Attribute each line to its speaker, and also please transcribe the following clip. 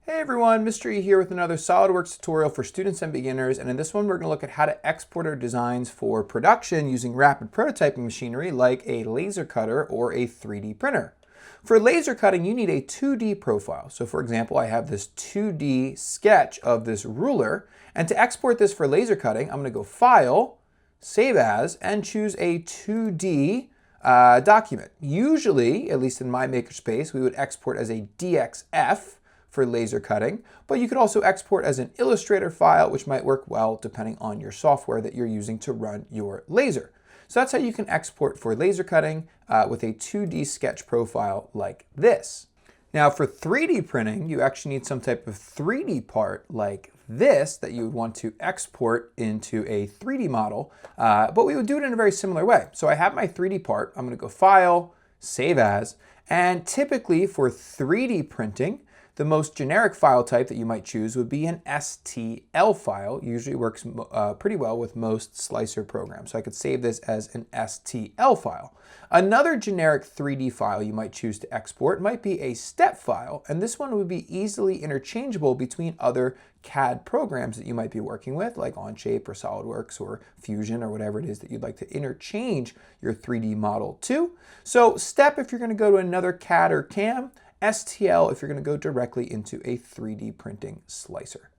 Speaker 1: Hey everyone, Mr. E here with another SolidWorks tutorial for students and beginners, and in this one we're going to look at how to export our designs for production using rapid prototyping machinery like a laser cutter or a 3D printer. For laser cutting you need a 2D profile. So for example, I have this 2D sketch of this ruler, and to export this for laser cutting I'm going to go File, Save As, and choose a 2D document. Usually, at least in my makerspace, we would export as a DXF for laser cutting, but you could also export as an Illustrator file, which might work well depending on your software that you're using to run your laser. So that's how you can export for laser cutting with a 2D sketch profile like this. Now for 3D printing, you actually need some type of 3D part like this that you would want to export into a 3D model, but we would do it in a very similar way. So I have my 3D part, I'm going to go File, Save As, and typically for 3D printing, the most generic file type that you might choose would be an STL file. Usually works pretty well with most slicer programs. So I could save this as an STL file. Another generic 3D file you might choose to export might be a step file, and this one would be easily interchangeable between other CAD programs that you might be working with, like Onshape or SolidWorks or Fusion or whatever it is that you'd like to interchange your 3D model to. So step if you're going to go to another CAD or CAM, STL if you're going to go directly into a 3D printing slicer.